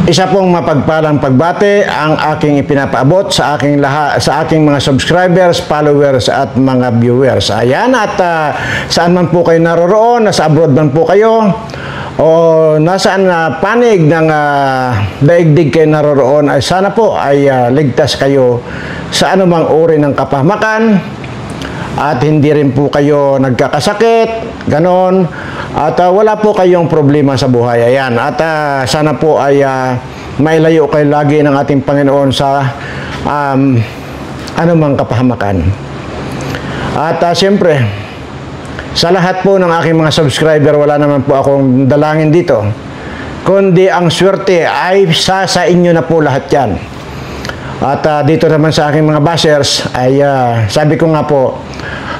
Isa pong mapagpalang pagbate ang aking ipinapaabot sa aking mga subscribers, followers at mga viewers. Ayan, at saan man po kayo naroroon, nasa abroad man po kayo o nasaan panig ng daigdig kayo naroroon, ay sana po ay ligtas kayo sa anumang uri ng kapahamakan at hindi rin po kayo nagkakasakit, ganon, at wala po kayong problema sa buhay. Ayan, at sana po ay mailayo kayo lagi ng ating Panginoon sa anumang kapahamakan. At siyempre, sa lahat po ng aking mga subscriber, wala naman po akong dalangin dito, kundi ang swerte ay sa inyo na po lahat yan. At dito naman sa aking mga bashers ay sabi ko nga po,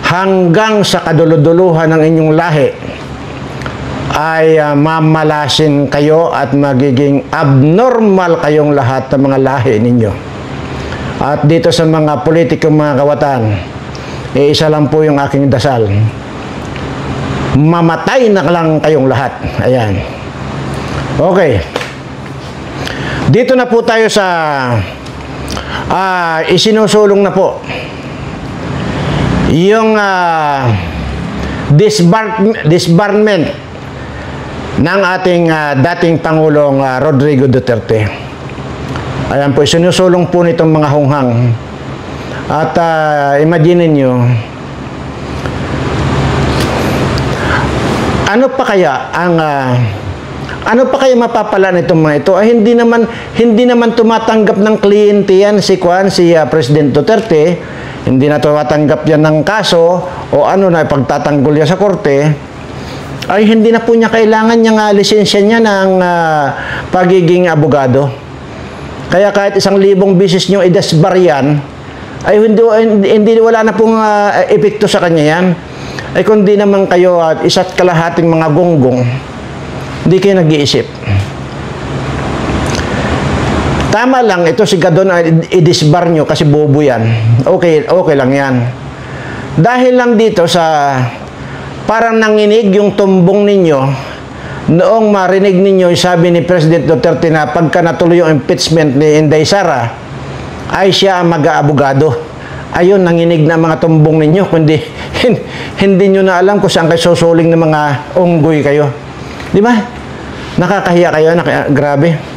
hanggang sa kaduluduluhan ng inyong lahi ay mamalasin kayo at magiging abnormal kayong lahat ng mga lahi ninyo. At dito sa mga politikong mga kawatan, isa lang po yung aking dasal, mamatay na lang kayong lahat. Ayan. Okay. Dito na po tayo sa isinusulong na po yung disbarment ng ating dating Pangulong Rodrigo Duterte. Ayan po, isinusulong po nitong mga hunghang. At imagine nyo, ano pa kaya mapapala nitong mga ito? Ay hindi naman tumatanggap ng kliyente yan si President Duterte. Hindi na tumatanggap yan ng kaso o ano na pagtatanggol niya sa korte. Ay hindi na po niya kailangan yung lisensya niya ng pagiging abogado. Kaya kahit 1,000 beses niyo idasbar yan, ay hindi wala na pong epekto sa kanya yan. Ay kundi naman kayo isa't kalahating mga gonggong, hindi kayo nag-iisip. Tama lang, ito si Gadon i-disbar nyo kasi bobo yan. Okay lang yan. Dahil lang dito sa parang nanginig yung tumbong ninyo noong marinig ninyo yung sabi ni President Duterte na pagka natuloy yung impeachment ni Inday Sara, ay siya ang mag-aabogado. Ayun, nanginig na mga tumbong ninyo, kundi hindi nyo na alam kung saan kayo susuling ng mga unggoy kayo. Di ba? Nakakahiya kayo, grabe.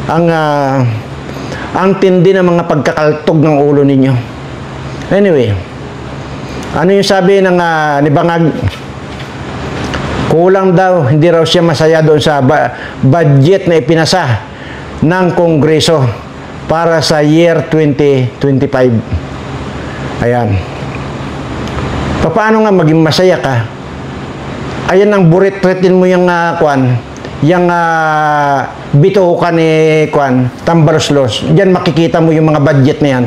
Ang tindi ng mga pagkakaltog ng ulo ninyo. Anyway, ano yung sabi ng ni Bangag? Kulang daw, hindi raw siya masaya doon sa budget na ipinasa ng Kongreso para sa year 2025. Ayan. Paano nga maging masaya ka? Ayan ang burit-retin mo yung yung bituka ni Tambaluslos. Diyan makikita mo yung mga budget na yan.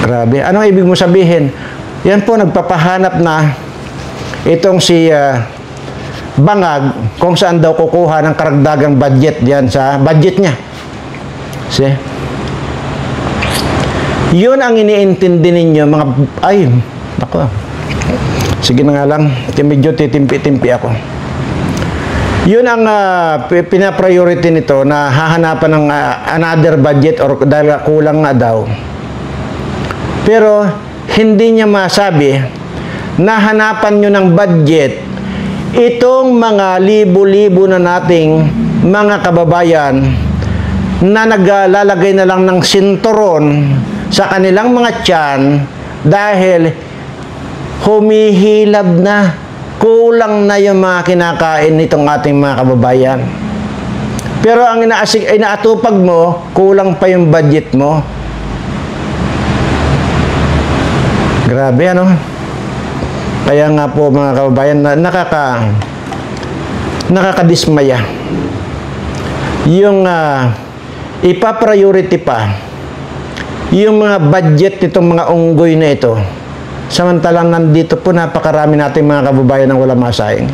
Grabe. Anong ibig mo sabihin? Yan po, nagpapahanap na itong si Bangag kung saan daw kukuha ng karagdagang budget diyan sa budget niya. See? Yun ang iniintindi ninyo mga ako. Sige na nga lang, medyo titimpi-timpi ako. Yun ang pinapriority nito na hahanapan ng another budget or dahil kulang nga daw. Pero hindi niya masabi na hanapan nyo ng budget itong mga libo-libo na nating mga kababayan na naglalagay na lang ng sinturon sa kanilang mga tiyan dahil humihilab na. Kulang na yung mga kinakain nitong ating mga kababayan. Pero ang inaatupag mo, kulang pa yung budget mo. Grabe, ano? Kaya nga po mga kababayan, nakakadismaya. Yung ipa-priority pa yung mga budget nitong mga unggoy na ito. Samantalang nandito po napakarami nating mga kababayan ng walang masaing.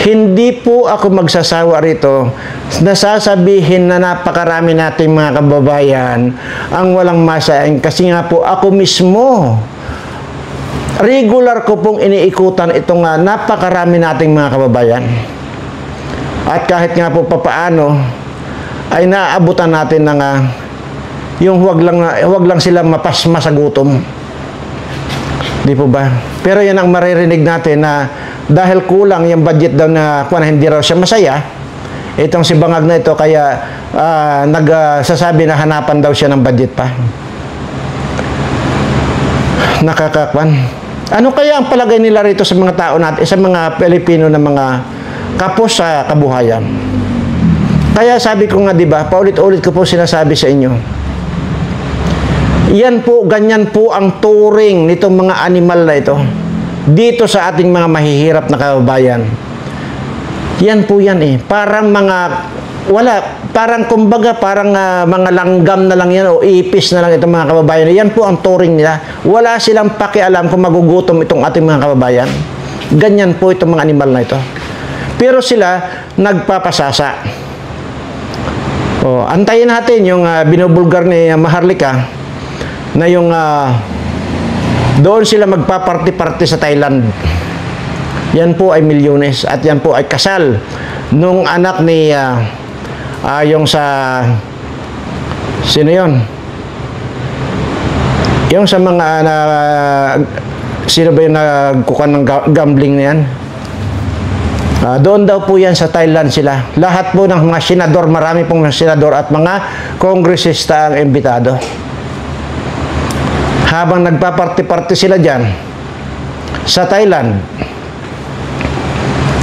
Hindi po ako magsasawa rito na sasabihin na napakarami nating mga kababayan ang walang masaing kasi nga po ako mismo regular ko pong iniikutan itong napakarami nating mga kababayan. At kahit nga po papaano ay naaabutan natin ng yung huwag lang sila mapasma sa gutom. Di po ba? Pero yan ang maririnig natin na dahil kulang yung budget daw na hindi raw siya masaya, itong si Bangag na ito kaya nagsasabi na hanapan daw siya ng budget pa. Nakakakwan. Ano kaya ang palagay nila rito sa mga tao natin, sa mga Pilipino na mga kapos sa kabuhayan? Kaya sabi ko nga, di ba, paulit-ulit ko po sinasabi sa inyo, yan po, ganyan po ang turing nitong mga animal na ito dito sa ating mga mahihirap na kababayan. Yan po yan eh. Parang mga, parang kumbaga, parang mga langgam na lang yan o ipis na lang itong mga kababayan. Yan po ang turing nila. Wala silang pakialam kung magugutom itong ating mga kababayan. Ganyan po itong mga animal na ito. Pero sila nagpapasasa. Antayin natin yung binubulgar ni Maharlika na yung doon sila magpaparty-party sa Thailand. Yan po ay milyones at yan po ay kasal nung anak ni yung sa sino yun? Yung sa mga sino ba yung nagkukan ng gambling na yan? Doon daw po yan sa Thailand sila. Lahat po ng mga senador, marami pong mga senador at mga kongresista ang imbitado. Habang nagpaparty-party sila dyan sa Thailand,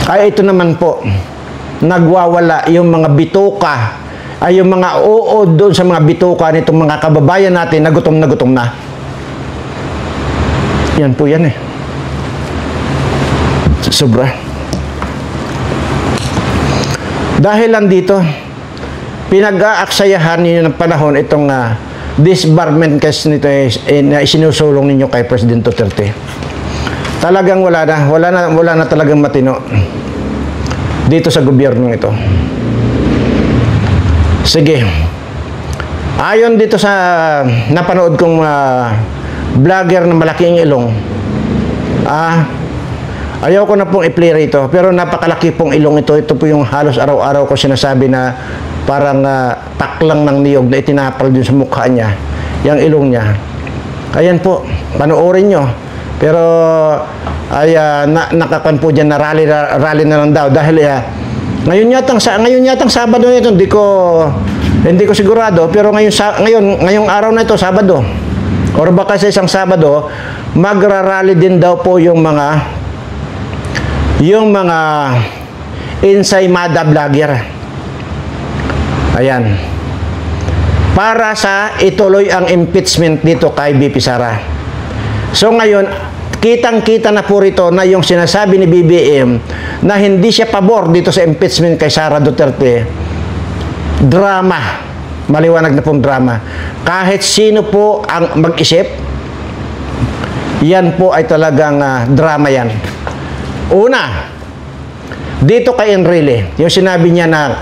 ay ito naman po, nagwawala yung mga bituka, ay yung mga uod doon sa mga bituka nitong mga kababayan natin na gutom na. Yan po yan eh. Sobra. Dahil lang dito, pinag-aaksayahan ninyo ng panahon itong disbarment case nito na isinusulong ninyo kay President Duterte. Talagang wala na talagang matino dito sa gobyerno ito. Sige. Ayon dito sa napanood kong vlogger na malaking ilong, ayaw ko na pong i-play rito, pero napakalaki pong ilong ito. Ito po yung halos araw-araw ko sinasabi na parang taklang ng niyog na itinapal dun sa mukha niya, yung ilong niya. Ayan po, panoorin nyo. Pero ay nakakan po dyan na rally na lang daw dahil ngayon yatang Sabado nito, hindi ko sigurado, pero ngayong araw na ito, Sabado, or baka sa isang Sabado, magrarally din daw po yung mga ensaymada vlogger. Ayan. Para sa ituloy ang impeachment dito kay BP Sara. So ngayon, kitang-kita na po rito na yung sinasabi ni BBM na hindi siya pabor dito sa impeachment kay Sara Duterte. Drama. Maliwanag na pong drama. Kahit sino po ang mag-isip, yan po ay talagang drama yan. Una, dito kay Enrile, yung sinabi niya na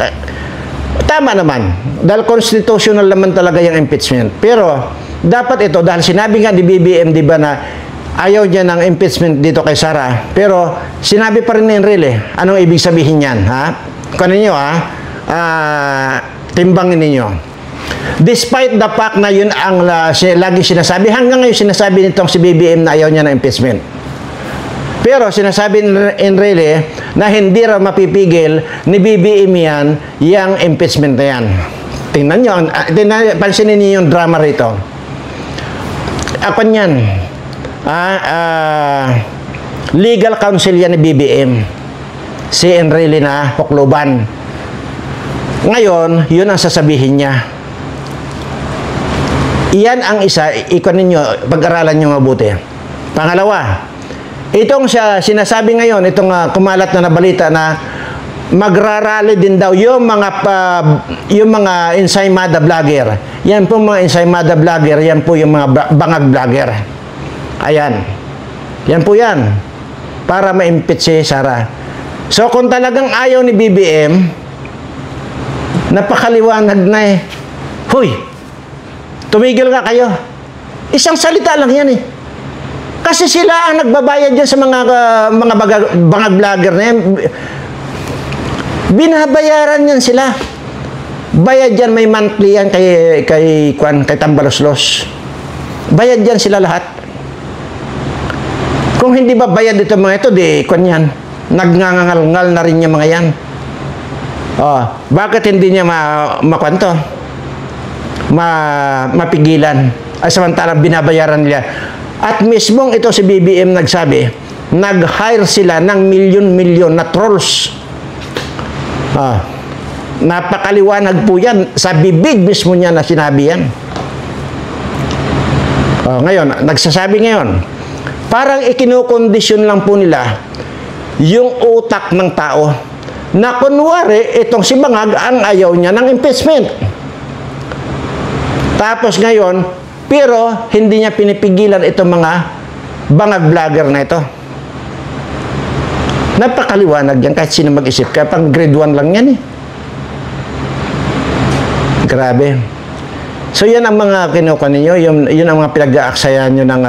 tama naman, dahil constitutional naman talaga yung impeachment. Pero, dapat ito, dahil sinabi nga ni BBM, di ba, na ayaw niya ng impeachment dito kay Sara. Pero, sinabi pa rin ni Enrile, anong ibig sabihin yan, ha? Kung ninyo, timbangin ninyo. Despite the fact na yun ang lagi sinasabi, hanggang ngayon sinasabi nitong si BBM na ayaw niya ng impeachment. Pero sinasabi ni Enrile na hindi raw mapipigil ni BBM yan, yung impeachment na yan. Tingnan nyo, pansinin niyo yung drama rito. Ako yan, legal counsel yan ni BBM, si Enrile na Hukluban. Ngayon, yun ang sasabihin niya. Iyan ang isa, ikon ninyo, pag-aralan nyo mabuti. Pangalawa, itong sinasabi ngayon, itong kumalat na balita na magrarally din daw yung mga ensaymada vlogger. Yan po mga ensaymada vlogger, yan po yung mga bangag vlogger. Ayan. Yan po yan. Para ma-impeach si Sara. So kung talagang ayaw ni BBM, napakaliwanag na eh. Hoy, tumigil nga kayo. Isang salita lang yan eh. Kasi sila ang nagbabayad dyan sa mga bangag vlogger na yan. Binabayaran yan sila. Bayad yan, may monthly yan kay Tambaloslos. Bayad yan sila lahat. Kung hindi ba bayad ito mga ito, di yan. Nagngangal-ngal na rin yung mga yan. Oh, bakit hindi niya mapigilan? Ay samantalang binabayaran nila. At mismong ito si BBM nagsabi, nag-hire sila ng milyon-milyon na trolls. Napakaliwanag po yan. Sa bibig mismo niya na sinabi yan. Ngayon, nagsasabi ngayon, parang ikinukondisyon lang po nila yung utak ng tao na kunwari itong si Bangag ang ayaw niya ng impeachment. Tapos ngayon, pero hindi niya pinipigilan itong mga Bangag vlogger na ito. Napakaliwanag yan kahit sino mag-isip. Kaya pang grade 1 lang yan eh. Grabe. So yan ang mga kinuha ninyo, yun ang mga pinag-aaksayan nyo ng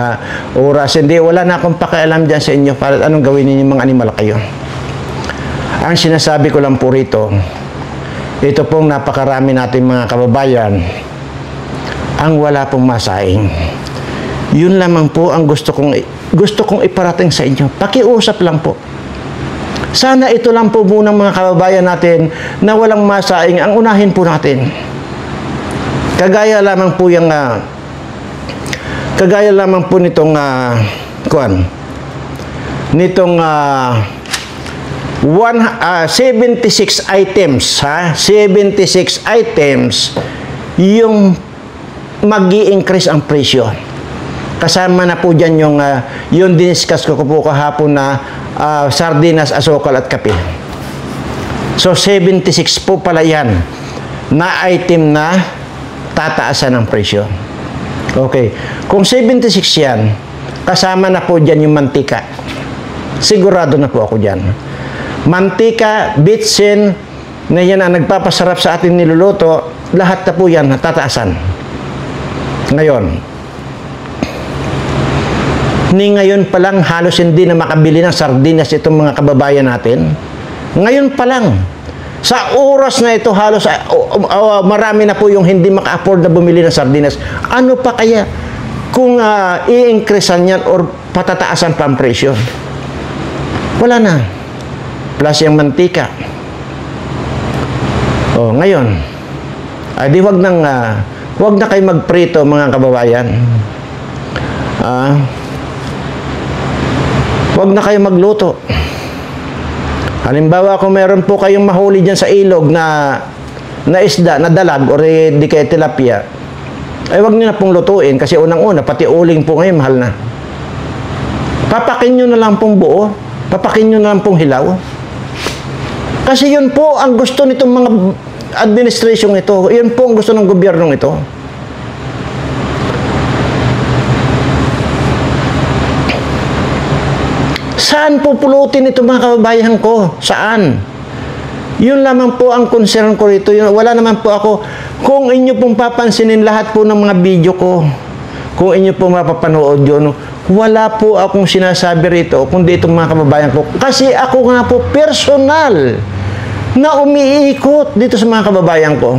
oras. Hindi, wala na akong pakialam dyan sa inyo para anong gawin ninyo mga animal kayo. Ang sinasabi ko lang po rito, ito pong napakarami natin mga kababayan, ang wala pong masaing. Yun lamang po ang gusto kong iparating sa inyo. Pakiusap lang po. Sana ito lang po muna mga kababayan natin na walang masaing ang unahin po natin. Kagaya lamang po yung kagaya lamang po nitong nitong 76 items 76 items yung mag-i-increase ang presyo. Kasama na po dyan yung diniscuss ko po kahapon na sardinas, asukal at kape. So 76 po pala yan na item na tataasan ng presyo. Okay. Kung 76 yan, kasama na po dyan yung mantika. Sigurado na po ako dyan. Mantika, bitsin, na yan ang nagpapasarap sa ating niluluto, lahat na po yan tataasan. Ngayon, ngayon pa lang halos hindi na makabili ng sardinas itong mga kababayan natin. Ngayon pa lang. Sa oras na ito halos marami na po yung hindi maka-afford na bumili ng sardinas. Ano pa kaya kung i-increasean yan or patataasan pa ang presyo? Wala na. Plus yung mantika. Ngayon, di wag na kayo magprito mga kababayan. Wag na kayo magluto. Halimbawa, kung meron po kayong mahuli dyan sa ilog na isda, na dalag, o di kaya tilapia, ay wag nyo na pong lutuin kasi unang-una, pati uling po ngayon, mahal na. Papakin nyo na lang pong buo, papakin nyo na lang pong hilaw. Kasi yun po ang gusto nitong mga administration ito, yun po ang gusto ng gobyernong ito. Saan po pulutin ito mga kababayan ko? Saan? Yun lamang po ang concern ko rito. Wala naman po ako. Kung inyo pong papansinin lahat po ng mga video ko, kung inyo pong mapapanood yun, wala po akong sinasabi rito, kundi itong mga kababayan ko. Kasi ako nga po personal na umiikot dito sa mga kababayan ko.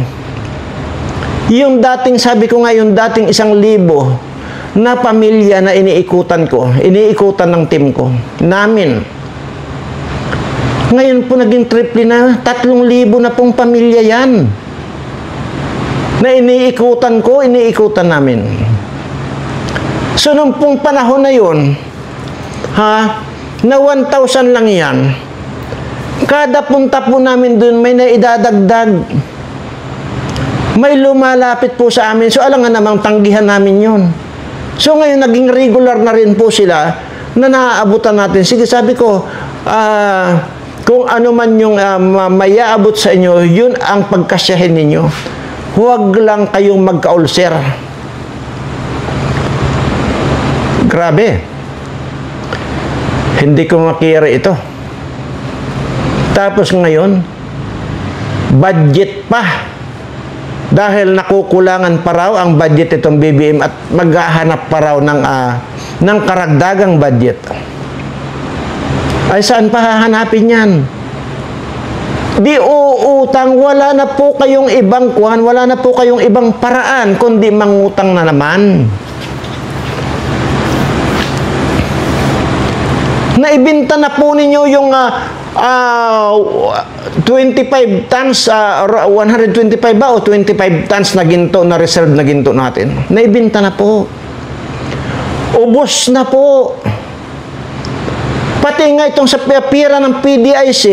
Yung dating, sabi ko nga, yung dating 1,000 na pamilya na iniikutan ko, iniikutan ng team ko, namin. Ngayon po naging triple na, 3,000 na pong pamilya yan. Na iniikutan ko, iniikutan namin. So, nung pong panahon na yun, na 1,000 lang yan, kada punta po namin dun, may naidadagdag. May lumalapit po sa amin. So, alam nga namang tanggihan namin yun. So ngayon, naging regular na rin po sila na naaabutan natin. Sige, sabi ko, kung ano man yung mayaabot sa inyo, yun ang pagkasyahin ninyo. Huwag lang kayong magka-ulcer. Grabe. Hindi ko makira ito. Tapos ngayon, budget pa. Dahil nakukulangan pa raw ang budget itong BBM at maghahanap pa raw ng karagdagang budget. Ay saan pa hahanapin yan? di uutang, wala na po kayong ibang kuhan, wala na po kayong ibang paraan, kundi mangutang na naman. Naibenta na po ninyo yung 25 tons, 125 ba o 25 tons na ginto, na reserve na ginto natin. Naibenta na po. Ubos na po. Pati nga itong sa pira ng PDIC,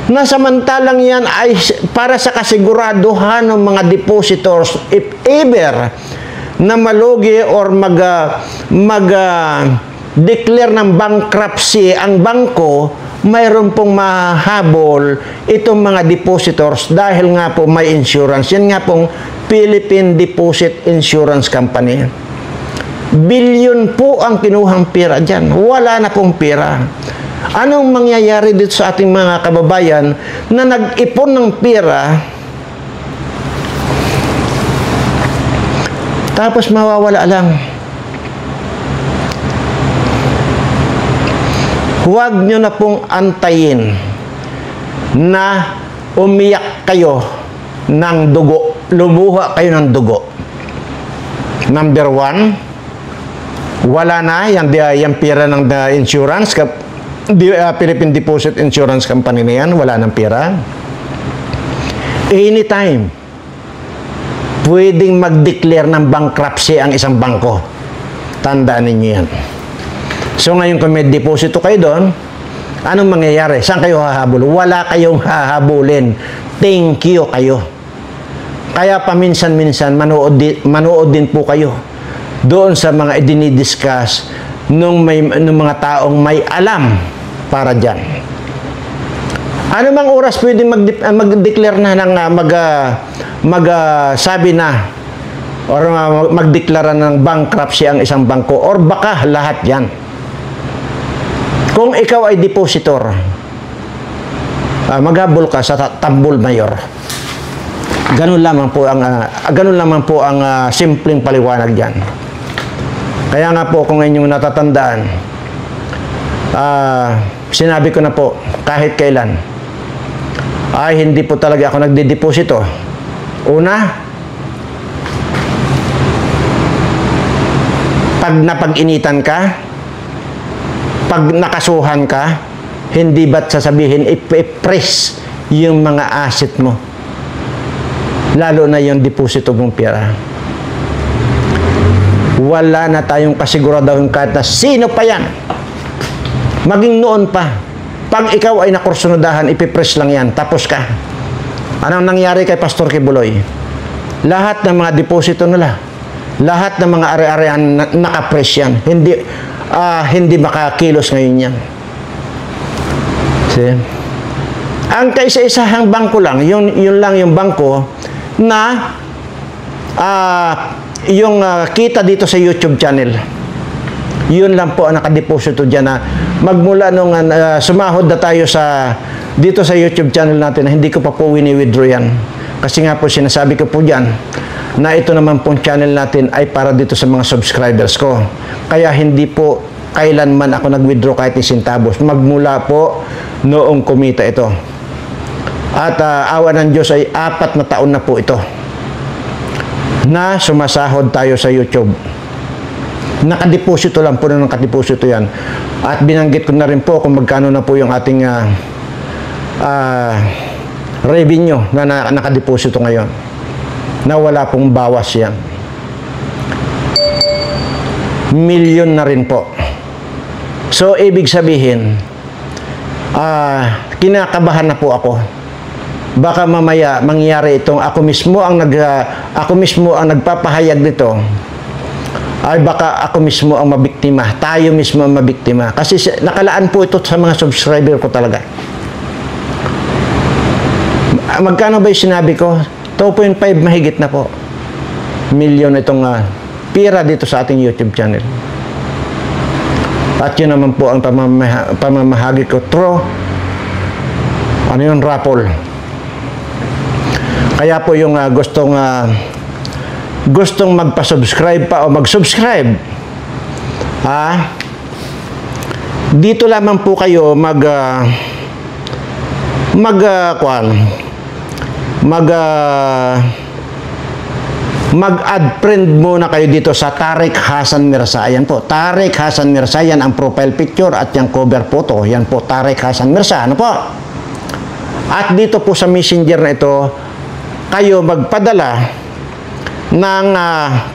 na samantalang yan ay para sa kasiguraduhan ng mga depositors, if ever na malugi or declare ng bankruptcy ang bangko, mayroon pong mahabol itong mga depositors dahil nga po may insurance. Yan nga pong Philippine Deposit Insurance Company. Bilyon po ang kinuhang pera dyan. Wala na pong pera. Anong mangyayari dito sa ating mga kababayan na nag-ipon ng pera tapos mawawala lang? Huwag nyo na pong antayin na umiyak kayo ng dugo, lumuha kayo ng dugo. Number one, wala na yung pera ng insurance, Philippine Deposit Insurance Company na yan, wala ng pera. Anytime, pwedeng mag-declare ng bankruptcy ang isang bangko. Tandaan ninyo yan. So ngayon kung may deposito kayo doon, anong mangyayari? Saan kayo hahabol? Wala kayong hahabulin. Thank you kayo. Kaya paminsan-minsan, manood din po kayo doon sa mga idinidiscuss nung mga taong may alam para dyan. Ano mang oras pwede mag-declare na ng sabi na or magdeklara ng bankruptcy ang isang bangko or baka lahat yan. Kung ikaw ay depositor, maghabol ka sa tambol mayor. Ganun lamang po ang simpleng paliwanag diyan. Kaya nga po kung inyong natatandaan, sinabi ko na po kahit kailan ay hindi po talaga ako nagdedeposito. Una, pag napag-initan ka, pag nakasuhan ka, hindi ba't sasabihin i-press yung mga asset mo, lalo na yung deposito mong pera. Wala na tayong kasiguraduhan kahit na sino pa yan, maging noon pa. Pag ikaw ay nakursunodahan, ipipress lang yan, tapos ka. Anong nangyari kay Pastor Kibuloy? Lahat ng mga deposito nila, lahat ng mga are-arean nakapress yan. Hindi makakilos ngayon yan. See? Ang kaisa-isahang bangko lang, yun lang yung bangko na yung kita dito sa YouTube channel. Yun lang po ang nakadeposito dyan na magmula nung sumahod na tayo dito sa YouTube channel natin na hindi ko pa po wini-withdraw yan. Kasi nga po sinasabi ko po dyan na ito naman pong channel natin ay para dito sa mga subscribers ko. Kaya hindi po kailanman ako nag-withdraw kahit ni centavos. Magmula po noong kumita ito. At awa ng Diyos ay 4 na taon na po ito na sumasahod tayo sa YouTube. Nakadeposito lang po na nakadeposito yan. At binanggit ko na rin po kung magkano na po yung ating revenue na nakadeposito ngayon. Na wala pong bawas yan. Milyon na rin po. So, ibig sabihin, kinakabahan na po ako. Baka mamaya mangyari itong ako mismo ang nagpapahayag nito. Ay baka ako mismo ang mabiktima. Tayo mismo ang mabiktima. Kasi nakalaan po ito sa mga subscriber ko talaga. Magkano ba yung sinabi ko? 2.5 mahigit na po. Milyon itong pira dito sa ating YouTube channel. At yun naman po ang pamamahagi ko through raffle. Kaya po yung gustong magpa-subscribe pa o mag-subscribe, dito lamang po kayo mag-add friend muna kayo dito sa Tareck Hassan Mirza. Ayan po, Tareck Hassan Mirza, yan ang profile picture at yung cover photo. Yan po, Tareck Hassan Mirza. Ano po? At dito po sa messenger na ito, kayo magpadala ng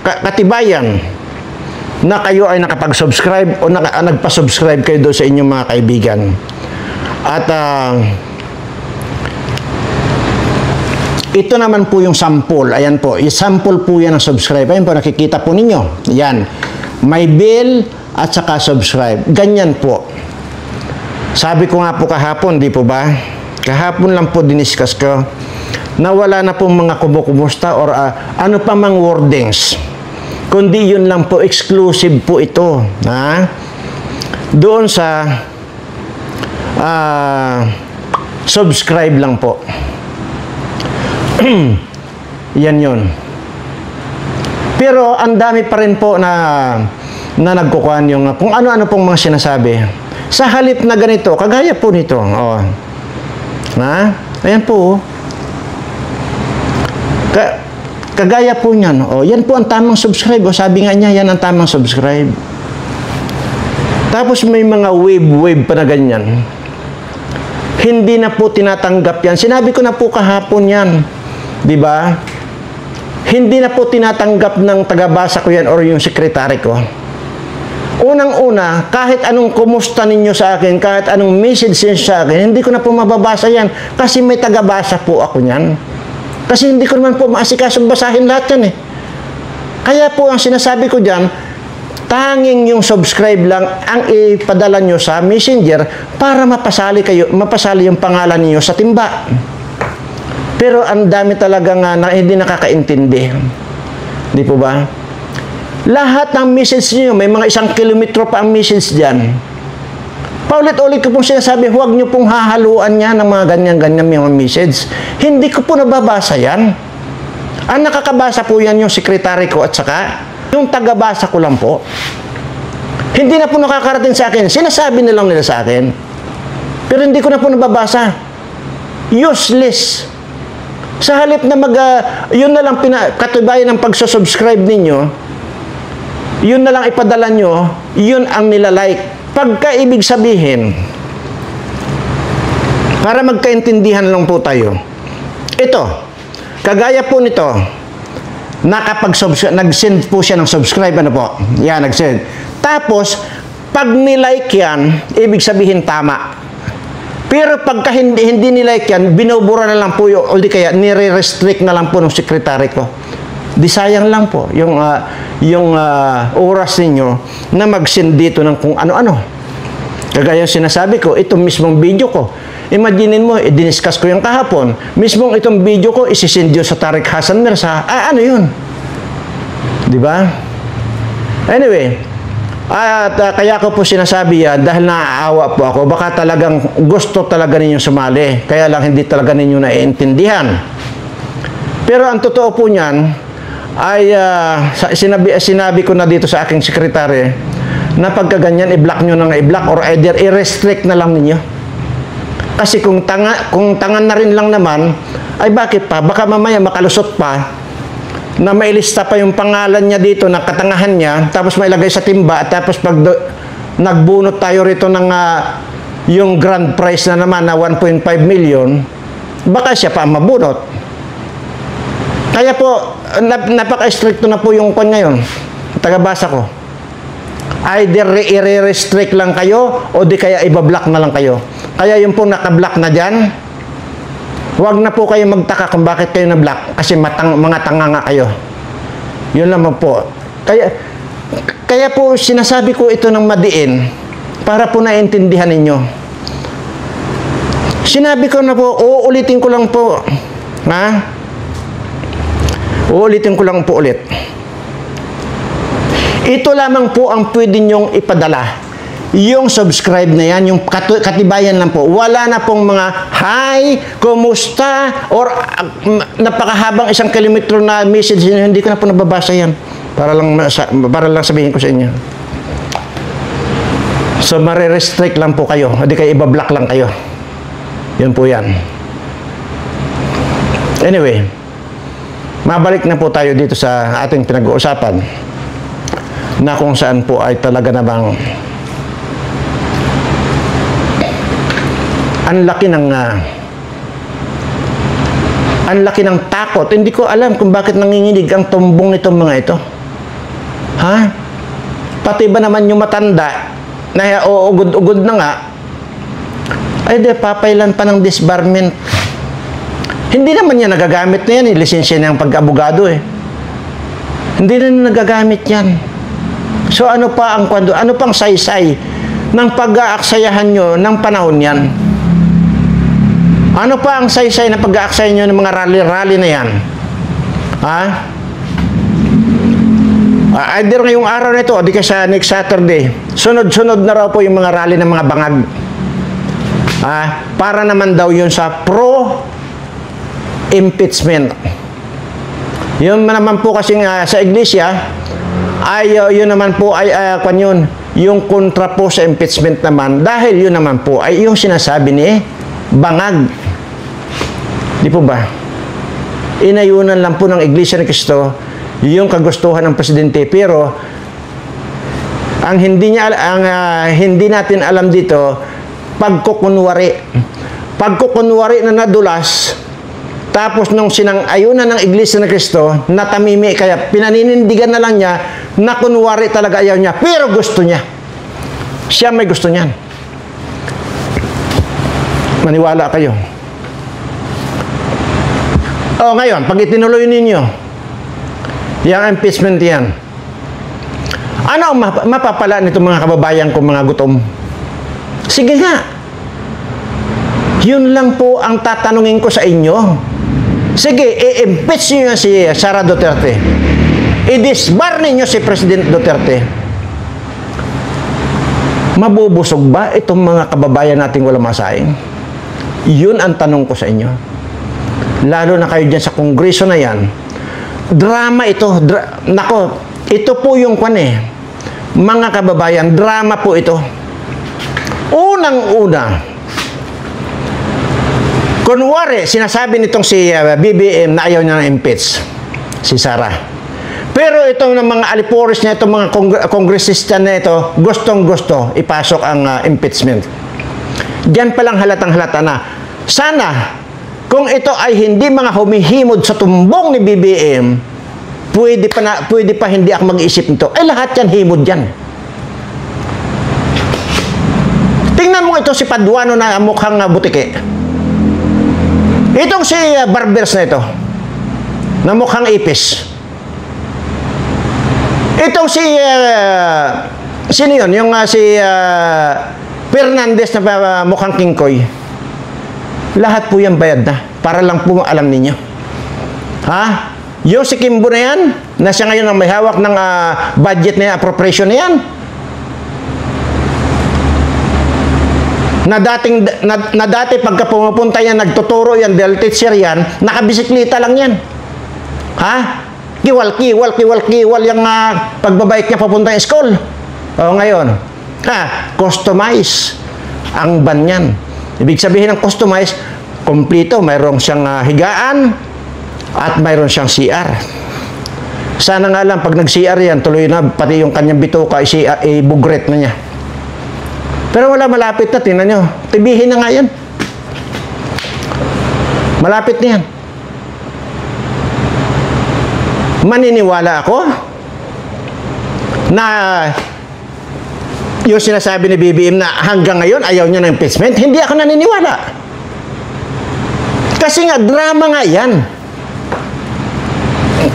katibayan na kayo ay nakapag-subscribe o nagpa-subscribe kayo doon sa inyong mga kaibigan. At ito naman po yung sample. Ayan po, i-sample po yan ng subscribe. Ayan po, nakikita po ninyo. Yan, may bill at saka subscribe. Ganyan po. Sabi ko nga po kahapon, di po ba? Kahapon lang po diniscuss ko na wala na pong mga kumusta or ano pa mang wordings. Kundi yun lang po, exclusive po ito. Ha? Doon sa subscribe lang po. Yan yun. Pero ang dami pa rin po na nagkukuhan yung kung ano-ano pong mga sinasabi. Sa halip na ganito, kagaya po nito. Oh. Ha? Ayan po. Kagaya po niyan. Oh, yan po ang tamang subscribe. Oh, sabi nga niya, yan ang tamang subscribe. Tapos may mga wave pa na ganyan. Hindi na po tinatanggap yan. Sinabi ko na po kahapon yan. Di ba? Hindi na po tinatanggap ng tagabasa ko yan or yung sekretary ko. Unang-una, kahit anong kumusta ninyo sa akin, kahit anong message niyo sa akin, hindi ko na po mababasa yan. Kasi may tagabasa po ako yan. Kasi hindi ko naman po maasikasong basahin lahat yan eh. Kaya po ang sinasabi ko dyan, tanging yung subscribe lang ang ipadala nyo sa messenger para mapasali yung pangalan niyo sa timba. Pero ang dami talaga nga na hindi nakakaintindi. Di po ba? Lahat ng message niyo, may mga 1 kilometro pa ang message dyan. Paulit-ulit ko pong sinasabi, huwag nyo pong hahaluan yan ng mga ganyan-ganyan mga message. Hindi ko po nababasa yan. Ang nakakabasa po yan yung sekretary ko at saka yung tagabasa ko lang po. Hindi na po nakakarating sa akin. Sinasabi na lang nila sa akin. Pero hindi ko na po nababasa. Useless. Sa halip na yun na lang katibayan ng pagsusubscribe ninyo, yun na lang ipadala nyo, yun ang nilalike. Pagka ibig sabihin, para magkaintindihan lang po tayo, ito, kagaya po nito, nag-send po siya ng subscribe, ano po? Yan, nag-send. Tapos, pag nilike yan, ibig sabihin tama. Pero pagka hindi nilike yan, binubura na lang po yung, o di kaya, nire-restrict na lang po ng sekretary ko. Di sayang lang po yung oras ninyo na mag-send dito ng kung ano-ano. Kagaya sinasabi ko, itong mismong video ko, imaginin mo, diniscuss ko yung kahapon, mismong itong video ko, isisend yun sa Tareck Hassan Mirza, ano yun? Di ba? Anyway, at kaya ko po sinasabi yan dahil naaawa po ako, baka talagang gusto talaga ninyo sumali, kaya lang hindi talaga ninyo naiintindihan. Pero ang totoo po niyan, ay sinabi ko na dito sa aking sekretary na pagka ganyan, i-block nyo nang i-block or either i-restrict na lang ninyo. Kasi kung tangan na rin lang naman, ay bakit pa? Baka mamaya makalusot pa na mailista pa yung pangalan niya dito na katangahan niya, tapos mailagay sa timba, tapos pag nagbunot tayo rito ng yung grand prize na naman na 1.5 million, baka siya pa ang mabunot. Kaya po, napaka-stricto na po yung kon ngayon, tagabasa ko. Either i-restrict lang kayo o di kaya ibablock na lang kayo. Kaya yung po nakablock na dyan, huwag na po kayo magtaka kung bakit kayo na-block kasi mga tanga nga kayo. Yun naman po. Kaya po sinasabi ko ito ng madiin para po naintindihan ninyo. Sinabi ko na po, uulitin ko lang po. Ha? Uulitin ko lang po ulit. Ito lamang po ang pwede nyong ipadala. Yung subscribe na yan, yung katibayan lang po. Wala na pong mga hi, kumusta, or napakahabang 1 kilometro na message, hindi ko na po nababasa yan. Para lang sabihin ko sa inyo. So, marirestrict lang po kayo. Hindi kayo ibablock lang kayo. Yun po yan. Anyway, mabalik na po tayo dito sa ating pinag-uusapan na kung saan po ay talaga namang ang laki ng takot. Hindi ko alam kung bakit nanginginig ang tumbong nitong mga ito. Ha? Pati ba naman yung matanda na uugod-ugod na nga, ay de, papailan pa ng disbarment. Hindi naman niya nagagamit na yan, lisensya niya ng pag-abogado eh. Hindi na nagagamit yan. So ano pa ang kwento, ano pang saysay ng pag-aaksayahan nyo ng panahon yan? Ano pa ang saysay na pag-aaksaya nyo ng mga rally-rally na yan? Ha? Either ngayong araw na ito o di ka sa next Saturday, sunod-sunod na raw po yung mga rally ng mga bangag. Para naman daw yun sa pro-impeachment. Yun naman po kasi sa iglesia, ay yun naman po ay yung kontra po sa impeachment naman, dahil yun naman po ay yung sinasabi ni bangag. Di po ba? Inayunan lang po ng Iglesia ni Cristo yung kagustuhan ng presidente, pero ang hindi natin alam dito, pagkukunwari na nadulas, tapos nung sinang-ayunan ng Iglesia ni Cristo, natamimi, kaya pinaninindigan na lang niya na kunwari talaga ayaw niya, pero gusto niya. Siya may gusto niyan. Maniwala kayo. Ngayon, pag itinuloy ninyo yung impeachment yan, ano ang mapapala nito mga kababayan ko, mga gutom? Sige nga. Yun lang po ang tatanungin ko sa inyo. Sige, i-impeach nyo si Sara Duterte. I-disbar ninyo si President Duterte. Mabubusog ba itong mga kababayan nating walang masaing? Yun ang tanong ko sa inyo. Lalo na kayo dyan sa kongreso na yan. Drama ito. Nako, ito po yung mga kababayan, drama po ito. Unang-una, kunwari, sinasabi nitong si BBM na ayaw niya ng impeach, si Sara. Pero itong mga aliporis niya, itong mga kongresista na ito, gustong-gusto ipasok ang impeachment. Diyan palang halatang-halata na, sana, kung ito ay hindi mga humihimod sa tumbong ni BBM, pwede pa hindi ako mag-isip nito. Ay, lahat yan, himod yan. Tingnan mo ito si Paduano na mukhang butike. Itong si Barbers na ito, na mukhang ipis. Itong si, sino yun? Yung si Fernandez na mukhang kingkoy. Lahat po yan bayad na. Para lang po alam ninyo. Ha? Yung si Kimbo na yan, na siya ngayon ang may hawak ng budget na yan, appropriation na yan. Na dati pagka pumupunta yan, nagtuturo yan, dahil teacher yan, nakabisikleta lang yan. Ha? Kiwal yung pagbabike niya papunta sa school. Ngayon, customize ang ban yan. Ibig sabihin ng customize, kompleto, mayroong siyang higaan at mayroon siyang CR. Sana nga lang pag nag-CR yan, tuloy na pati yung kanyang bituka i-bugret na niya. Pero wala, malapit na, tingnan nyo. Tibihin na nga yan. Malapit na yan. Maniniwala ako na yung sinasabi ni BBM na hanggang ngayon ayaw niya ng impeachment, hindi ako naniniwala. Kasi nga, drama nga yan.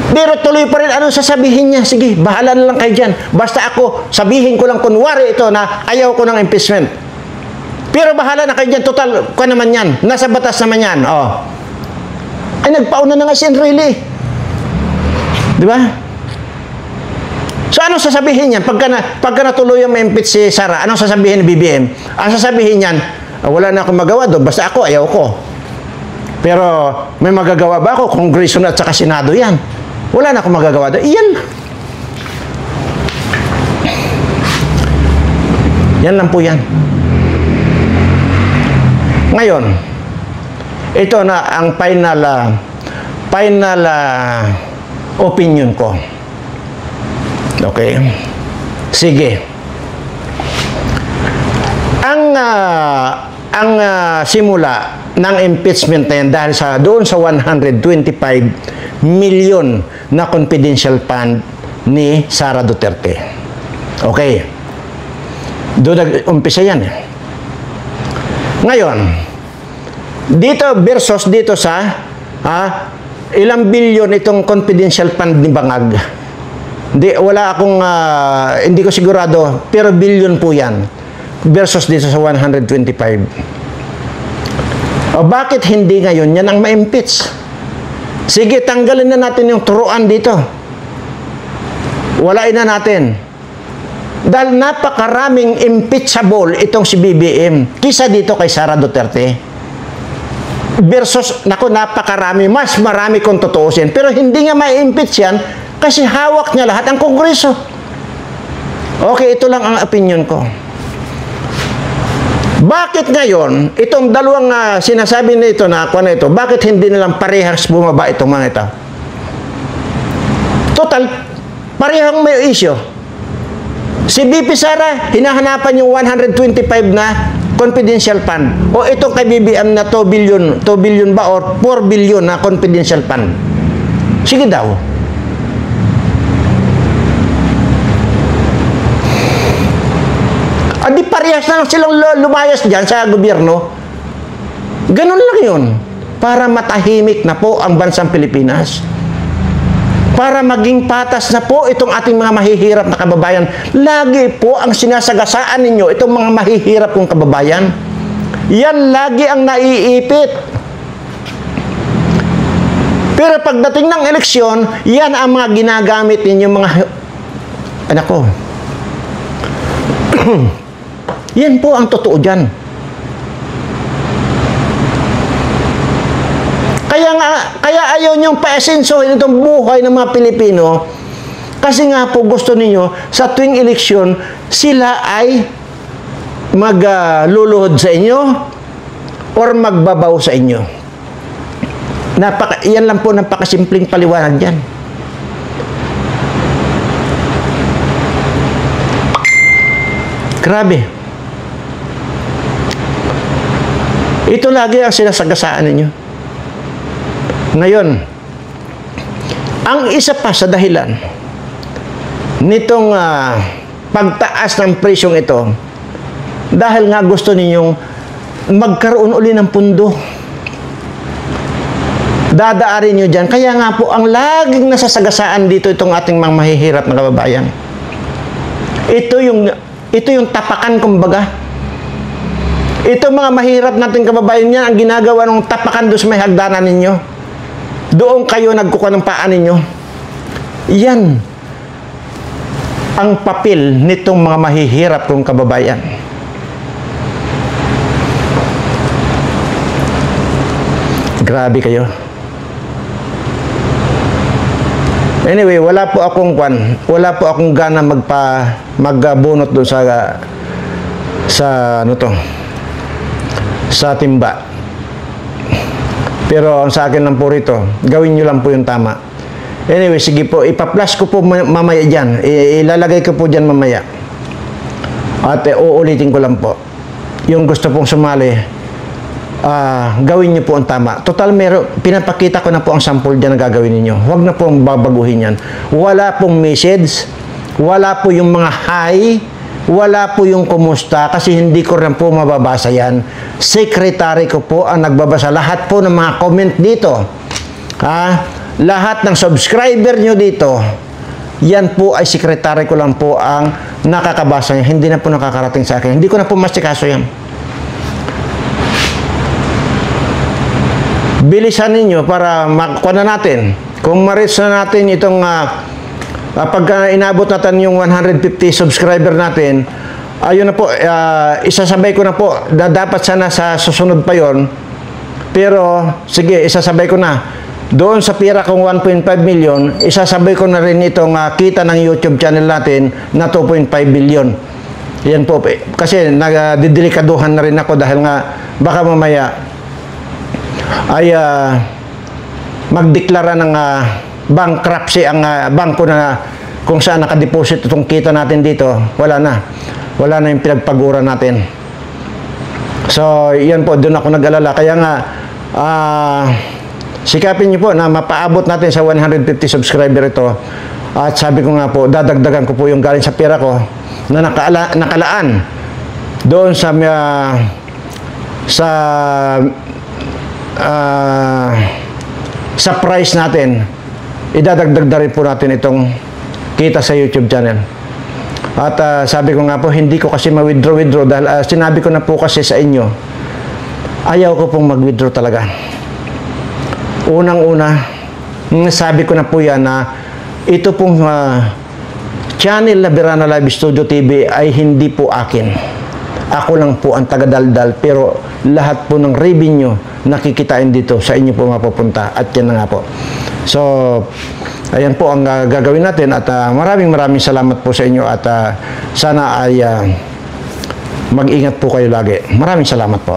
Pero tuloy pa rin anong sasabihin niya. Sige, bahala na lang kayo dyan. Basta ako, sabihin ko lang kunwari ito na ayaw ko ng impeachment. Pero bahala na kayo dyan. Total, ko naman yan. Nasa batas naman yan. Ay, nagpauna na nga si Enrile. Di ba? So, anong sasabihin niyan? Pagka natuloy yung ma-impeach si Sara, anong sasabihin ni BBM? Ang sasabihin niyan, wala na akong magawa doon. Basta ako, ayaw ko. Pero, may magagawa ba ako? Kongreso na at saka Senado yan. Wala na akong magagawa doon. Iyan. Yan lang po yan. Ngayon, ito na ang final opinion ko. Okay? Sige. Ang simula ng impeachment na yan dahil doon sa 125 million na confidential fund ni Sara Duterte. Okay. Doon nag-umpisa yan. Ngayon, dito versus dito sa ilang bilyon itong confidential fund ni Bangag. Hindi ko sigurado, pero billion po yan. Versus dito sa 125. Bakit hindi ngayon yan ang ma-impeach? Sige, tanggalin na natin yung turuan dito. Walain na natin. Dahil napakaraming impeachable itong si BBM kisa dito kay Sara Duterte. Versus, napakarami. Mas marami kung tutuusin. Pero hindi nga ma-impeach yan kasi hawak niya lahat ang Kongreso. Okay, ito lang ang opinion ko. Bakit ngayon, itong dalawang sinasabi na ito bakit hindi nilang parehas bumaba itong mga ito? Total, parehang may issue. Si BP Sara, hinahanapan yung 125 na confidential fund. O itong kay BBM na 2 billion ba or 4 billion na confidential fund. Sige daw. Di parehas na lang silang lumayas dyan sa gobyerno. Ganun lang yun. Para matahimik na po ang bansang Pilipinas. Para maging patas na po itong ating mga mahihirap na kababayan. Lagi po ang sinasagasaan ninyo itong mga mahihirap kong kababayan. Yan lagi ang naiipit. Pero pagdating ng eleksyon, yan ang mga ginagamit ninyo mga anak ko. Yan po ang totoo dyan. Kaya ayaw niyong paasensohin itong buhay ng mga Pilipino kasi nga po gusto ninyo sa tuwing eleksyon sila ay magluluhod sa inyo or magbabaw sa inyo. Yan lang po napakasimpleng paliwanag dyan. Grabe. Ito lagi ang sinasagasaan ninyo. Ngayon, ang isa pa sa dahilan nitong pagtaas ng presyong ito, dahil nga gusto ninyong magkaroon uli ng pundo. Dadaarin nyo dyan. Kaya nga po, ang laging nasasagasaan dito itong ating mga mahihirap na kababayan. Ito yung tapakan, kumbaga. Ito mga mahirap nating kababayan niya, ang ginagawa ng tapakan doon sa may hagdanan ninyo. Doon kayo nagkukuha ng paa ninyo. Yan ang papel nitong mga mahihirap kong kababayan. Grabe kayo. Anyway, wala po akong gana magbunot doon sa timba. Pero ang sa akin lang po rito, gawin nyo lang po yung tama. Anyway, sige po, ipa-flash ko po mamaya dyan. Ilalagay ko po dyan mamaya. At uulitin ko lang po. Yung gusto pong sumali, gawin nyo po ang tama. Total, pinapakita ko na po ang sample dyan na gagawin ninyo. Huwag na pong babaguhin yan. Wala pong message, wala po yung mga hi, wala po yung kumusta kasi hindi ko rin po mababasa yan. Secretary ko po ang nagbabasa. Lahat po ng mga comment dito. Lahat ng subscriber nyo dito, yan po ay secretary ko lang po ang nakakabasa niya. Hindi na po nakakarating sa akin. Hindi ko na po masikaso yan. Bilisan ninyo para makuha na natin. Kung ma-reach na natin itong pagka inabot natin yung 150 subscriber natin, ayun na po, isasabay ko na po. Dapat sana sa susunod pa yon. Pero, sige, isasabay ko na. Doon sa pira kong 1.5 million, isasabay ko na rin itong kita ng YouTube channel natin na 2.5 billion. Yan po. Kasi nagdidelikaduhan na rin ako dahil nga baka mamaya ay magdeklara ng bankruptcy ang bangko na kung saan nakadeposit itong kita natin dito, wala na yung pinagpagura natin. So yan po, doon ako nag-alala. Kaya nga sikapin niyo po na mapaabot natin sa 150 subscriber ito. At sabi ko nga po, dadagdagan ko po yung galing sa pera ko na nakalaan doon sa price natin. Idadagdag na rin po natin itong kita sa YouTube channel. At sabi ko nga po, hindi ko kasi ma-withdraw dahil sinabi ko na po kasi sa inyo, ayaw ko pong mag-withdraw talaga. Unang-una, sabi ko na po yan na ito pong channel na Berana Live Studio TV ay hindi po akin. Ako lang po ang tagadaldal, pero lahat po ng revenue nakikitain dito sa inyo po mapupunta, at yan na nga po. So, ayan po ang gagawin natin, at maraming salamat po sa inyo, at sana ay mag-ingat po kayo lagi. Maraming salamat po.